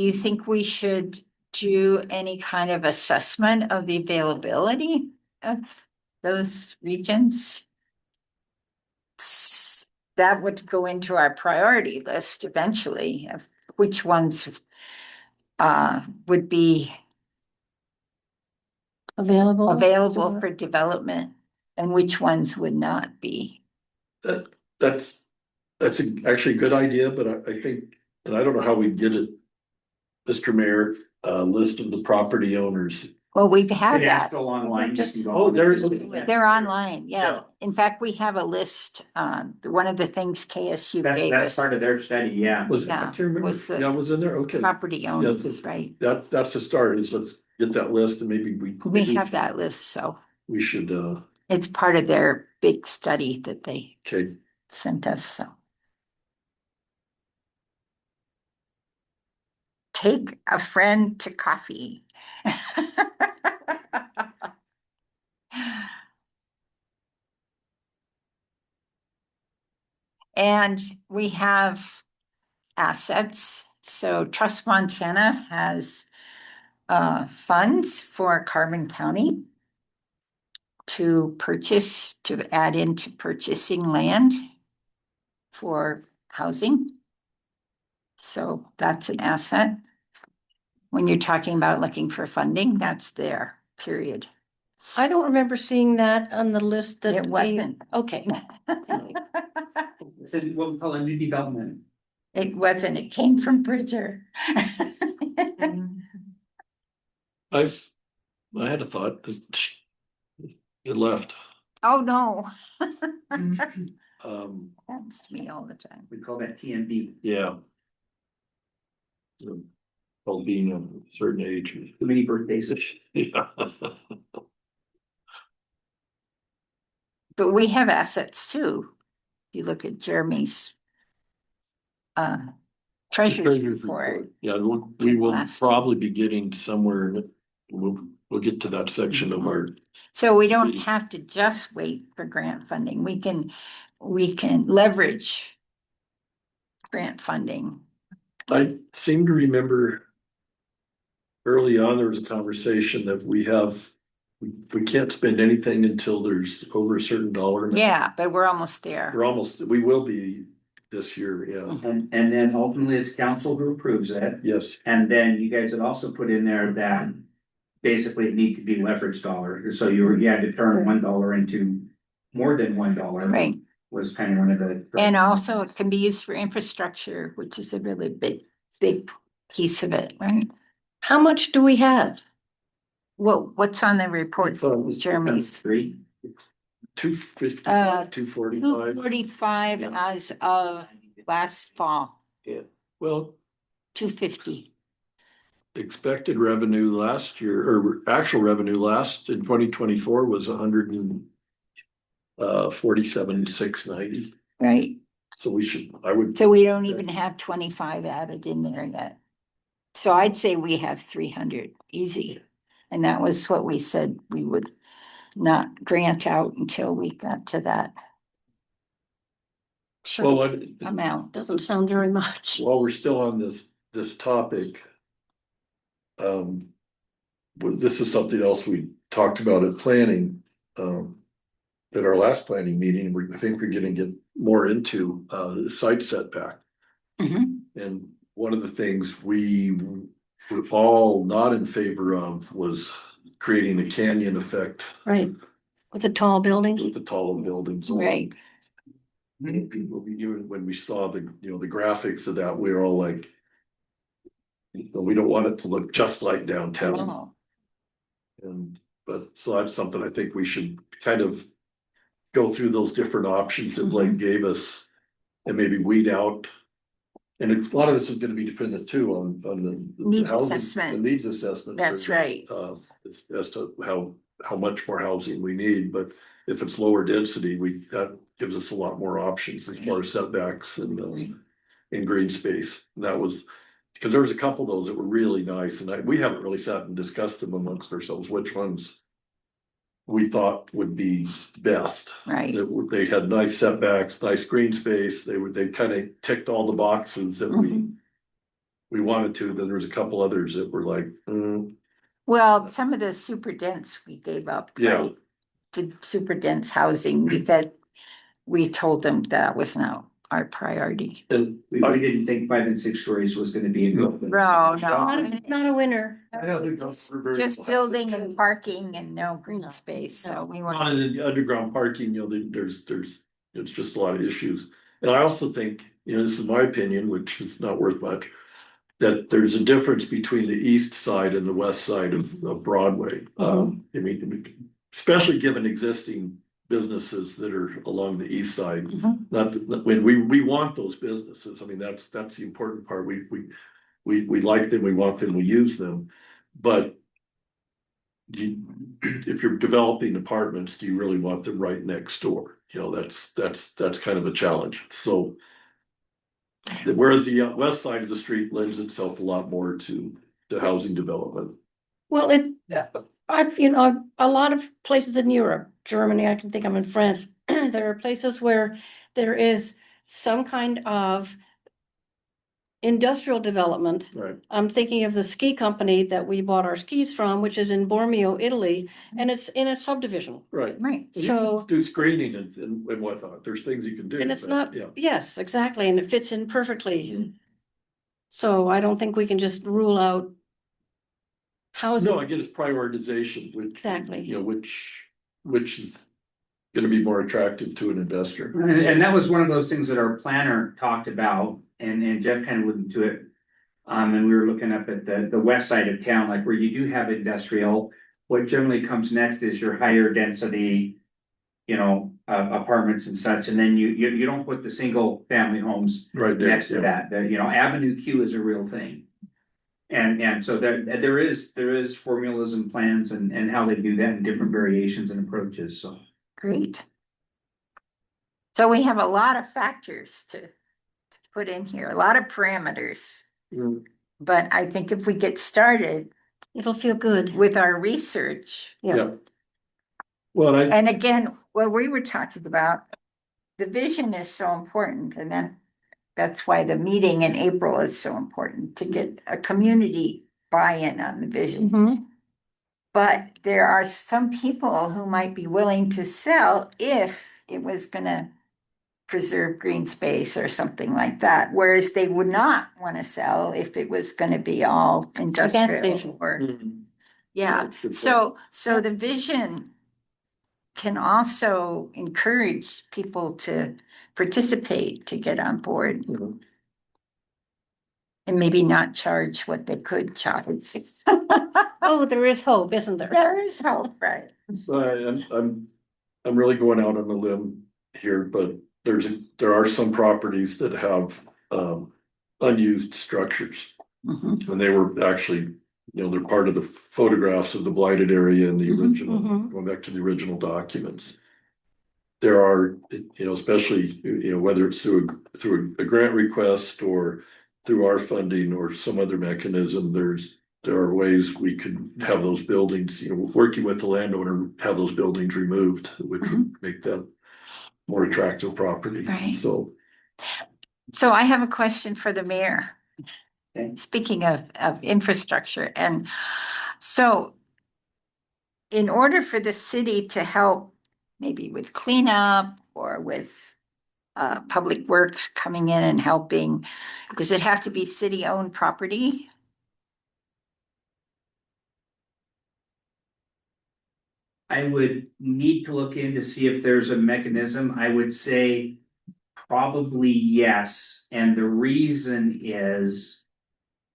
you think we should do any kind of assessment of the availability of those regions? That would go into our priority list eventually of which ones would be available for development and which ones would not be. That's actually a good idea, but I think, and I don't know how we get it. Mr. Mayor, list of the property owners. Well, we've had It is that. still online. Just- You can go Oh, on there is- They're online, yeah. Yeah. In fact, we have a list, one of the things KSU gave That's us, part of their study, yeah. Was, I Yeah, can't remember. was the Yeah, was in there, okay. property owners, right? That's the start, is let's get that list and maybe We have that list, so we should, it's part of their big study that they okay. sent us, so. Take a friend to coffee. And we have assets. So Trust Montana has funds for Carbon County to add into purchasing land for housing. So that's an asset. When you're talking about looking for funding, that's there, period. I don't remember seeing that on the list that. It wasn't. Okay. It's what we call a new development. It wasn't, it came from Bridger. I had a thought, it left. Oh, no. Happens to me all the time. We call that TMB. Yeah. Well, being a certain age. Too many birthdays. Yeah. But we have assets too. If you look at Jeremy's treasurer's report. Yeah, we will Last- probably be getting somewhere, we'll get to that section of our, So we don't have to just wait for grant funding. We can leverage grant funding. I seem to remember early on, there was a conversation that we can't spend anything until there's over a certain dollar amount. Yeah, but we're almost there. We will be this year, yeah, And then ultimately it's council who approves that. yes, And then you guys had also put in there that basically it need to be leverage dollar. So you had to turn $1 into more than $1. Right. was kind of one of the. And also it can be used for infrastructure, which is a really big piece of it, right? How much do we have? What's on the report, Jeremy's? 3. 250, Uh, 245. 245 as of last fall, Yeah, well, 250. expected revenue last year, or actual revenue last in 2024 was 147,690. Right, So I would. so we don't even have 25 added in there yet. So I'd say we have 300, easy. And that was what we said we would not grant out until we got to that Well, what, amount. Doesn't sound very much. while we're still on this topic. This is something else we talked about at planning, at our last planning meeting. I think we're gonna get more into, the site setback. Mhm. And one of the things we were all not in favor of was creating a canyon effect Right, with the tall buildings. with the taller buildings. Right, Even when we saw the graphics of that, we were all like, we don't want it to look just like downtown. no, But so that's something I think we should kind of go through those different options that Blake gave us and maybe weed out. And a lot of this is gonna be dependent too on the Need housing, assessment. the needs assessment. That's right. As to how much more housing we need, but if it's lower density, that gives us a lot more options as far as setbacks and in green space. That was, because there was a couple of those that were really nice, and we haven't really sat and discussed them amongst ourselves, which ones we thought would be best. right. They had nice setbacks, nice green space, they kind of ticked all the boxes that we wanted to. Then there was a couple others that were like, Well, some of the super dense we gave up, Yeah. right? The super dense housing, we told them that was not our priority. and We didn't think 5 and 6 stories was gonna be a good. No, Not a winner. Just building and parking and no green space, so we A want. lot of the underground parking, there's, it's just a lot of issues. And I also think, this is my opinion, which is not worth much, that there's a difference between the east side and the west side of Broadway. I mean, especially given existing businesses that are along the east side. Not that, when we want those businesses, I mean, that's the important part. We like them, we want them, we use them, but if you're developing apartments, do you really want them right next door? That's kind of a challenge. So whereas the west side of the street lends itself a lot more to housing development. Well, a lot of places in Europe, Germany, I can think I'm in France, there are places where there is some kind of industrial development. Right. I'm thinking of the ski company that we bought our skis from, which is in Bormio, Italy, and it's in a subdivision. Right. Right, You So- can do screening and whatnot. There's things you can do. And it's but, not, Yeah. yes, exactly, and it fits in perfectly. So I don't think we can just rule out housing. No, I get it's prioritization, which. Exactly. Which is gonna be more attractive to an investor. And that was one of those things that our planner talked about, and Jeff kind of went into it. And we were looking up at the west side of town, like where you do have industrial, what generally comes next is your higher density. Apartments and such, and then you don't put the single family homes Right there. next to that, Avenue Q is a real thing. And so there is formulas and plans and how they do that in different variations and approaches, so. great. So we have a lot of factors to put in here, a lot of parameters. But I think if we get started It'll feel good. with our research, Yeah. Well, and again, what we were talking about, the vision is so important, and then that's why the meeting in April is so important, to get a community buy-in on the vision. Mhm. But there are some people who might be willing to sell if it was gonna preserve green space or something like that, whereas they would not want to sell if it was gonna be all industrial station. or, Mhm. yeah. That's a good So the vision can also encourage people to participate, to get on board. And maybe not charge what they could charge. Oh, there is hope, isn't there? There is hope, right? I'm really going out on a limb here, but there are some properties that have, unused structures. Mhm. And they were actually, they're part of the photographs of the blighted area in the Mhm, original, mhm. going back to the original documents. There are, especially, whether it's through a grant request or through our funding or some other mechanism, there are ways we could have those buildings, working with the landowner, have those buildings removed, which would make that more attractive property. Right. So, So I have a question for the mayor. Okay. Speaking of infrastructure, and so in order for the city to help maybe with cleanup or with public works coming in and helping, does it have to be city-owned property? I would need to look in to see if there's a mechanism. I would say probably yes, and the reason is.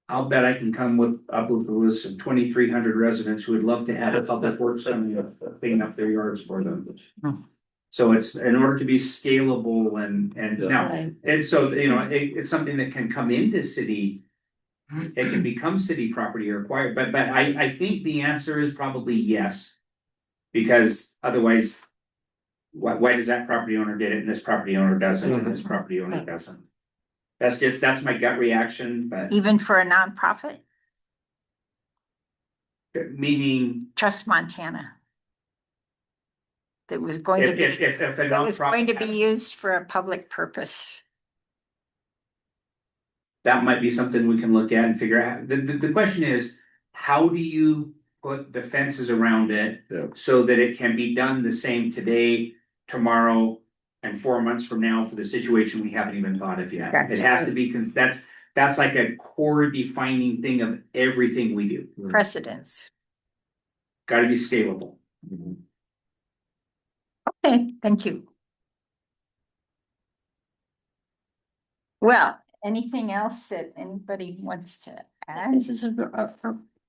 I'll bet I can come up with a list of 2,300 residents who would love to have a public works coming up, clean up their yards for them. Hmm. So it's in order to be scalable and Yeah. now, Right. and so, it's something that can come into city. It can become city property or acquired, but I think the answer is probably yes. Because otherwise, why does that property owner get it and this property owner doesn't, and this property owner doesn't? That's my gut reaction, but Even for a nonprofit? meaning Trust Montana. That was going to if be, a that was going to be nonprofit, used for a public purpose. that might be something we can look at and figure out. The question is, how do you put the fences around it? Yeah. So that it can be done the same today, tomorrow, and 4 months from now for the situation we haven't even thought of yet. It Gotcha. has to be, that's like a core defining thing of everything we do. Precedence. Gotta be scalable. Okay, thank you. Well, anything else that anybody wants to add? This is a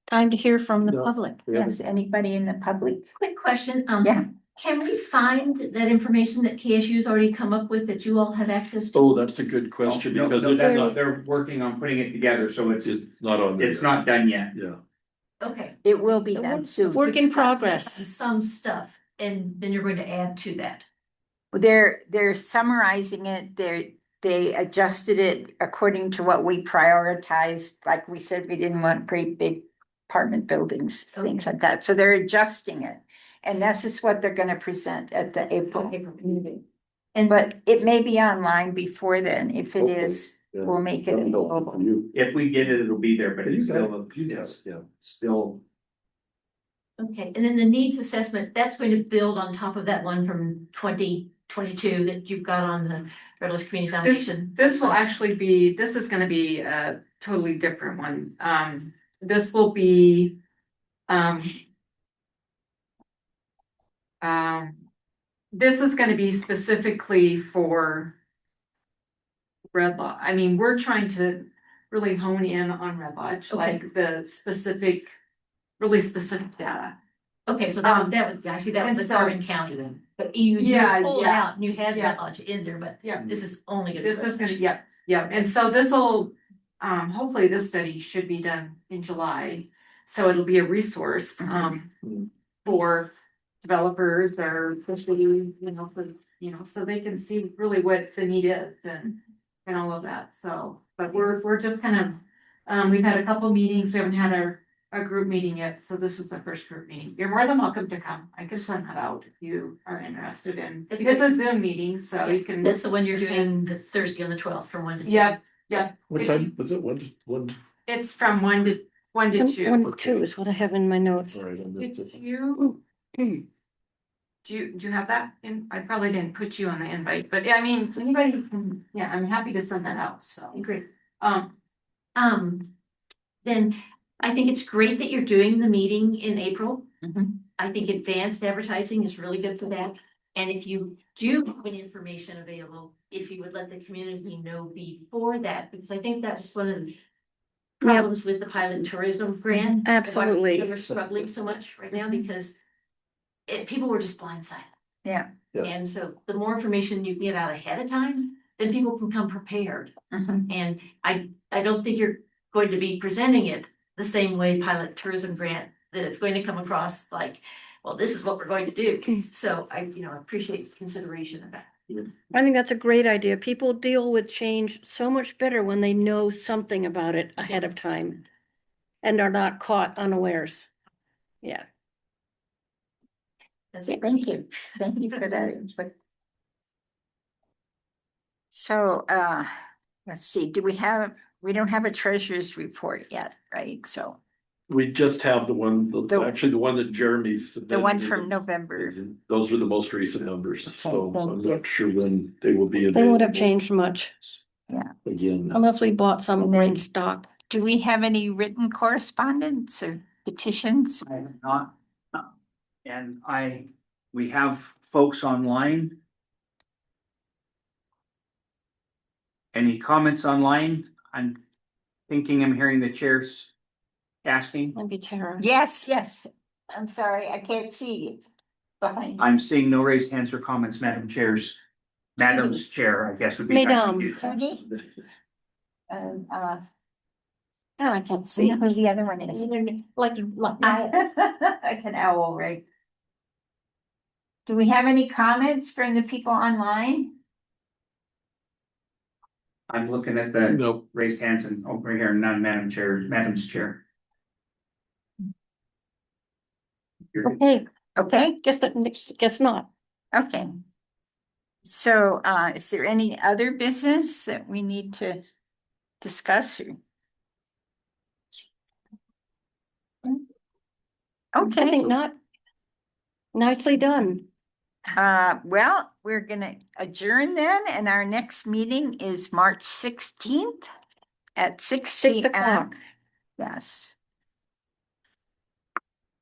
time to hear from the No. public. Yes, anybody in the public? Quick question, Yeah. can we find that information that KSU's already come up with that you all have access to? Oh, that's a good question, No, because no, it's that's not, not- they're working on putting it together, so it's on there. not done yet. Yeah. Okay. It will be The done work- soon. work in progress. Some stuff, and then you're going to add to that. They're summarizing it. They adjusted it according to what we prioritized. Like we said, we didn't want great big apartment buildings, things like that. So they're adjusting it. And this is what they're gonna present at the April meeting. And But it may be online before then. If it Okay. is, Yeah. we'll make it available. If we get it, it'll be there, but it's still, Yes, yeah. still, okay, and then the needs assessment, that's going to build on top of that one from 2022 that you've got on the Redlands Community Foundation. This will actually be, this is gonna be a totally different one. This will be, this is gonna be specifically for Red Lodge. I mean, we're trying to really hone in on Red Lodge, like the specific, really specific data. Okay, so I see that was and the so- Carbon County then, but you Yeah, pulled yeah, out and you had yeah. Red Lodge in there, but Yeah. this is only gonna. This is gonna, yeah, and so this will, hopefully this study should be done in July. So it'll be a resource, for developers or for city, so they can see really what the need is and all of that, so. But we're just kind of, we've had a couple meetings, we haven't had a group meeting yet, so this is the first group meeting. You're more than welcome to come. I can send that out if you are interested in. It's a Zoom meeting, so you can. That's the one you're do it. saying, the Thursday on the 12th from 1 to 2. Yeah, yeah. What time was it? One? It's from 1 to 2. 1 to 2 is what I have in my notes. All right. Did you? Do you have that in? I probably didn't put you on the invite, but yeah, I mean, anybody can, yeah, I'm happy to send that out, so. Great. Um, Then I think it's great that you're doing the meeting in April. Mhm. I think advanced advertising is really good for that. And if you do have any information available, if you would let the community know before that, because I think that's one of the problems with the pilot tourism grant. and why Absolutely. We're struggling so much right now because people were just blindsided. Yeah. Yeah. And so the more information you can get out ahead of time, then people can come prepared. Mhm. And I don't think you're going to be presenting it the same way pilot tourism grant, that it's going to come across like, well, this is what we're going to do. So I appreciate consideration of that. I think that's a great idea. People deal with change so much better when they know something about it ahead of time and are not caught unawares. Yeah. That's it. Thank you. Thank you for that input. So, let's see, we don't have a treasurer's report yet, right? So We just have the one, actually the one that Jeremy submitted. the one from November. Those are the most recent numbers, so thank I'm you. not sure when they will be. They would have available changed much Again. unless we bought some And then- in stock. Do we have any written correspondence or petitions? I have not. And we have folks online. Any comments online? I'm thinking I'm hearing the chairs asking. Maybe Tara. Yes, yes. I'm sorry, I can't see it behind. I'm seeing no raised hands or comments, Madam Chairs. Madam's chair, I guess would be. Madam. Judy? And, Oh, I can't see see. who the other one is. Like, Like an owl, right? Do we have any comments from the people online? I'm looking at the Nope. raised hands and over here, none, Madam's chair. okay, Okay, guess not. okay. So, is there any other business that we need to discuss? I Okay, think not. Nicely done. well, we're gonna adjourn then, and our next meeting is March 16th at 6 6 p.m. o'clock. Yes.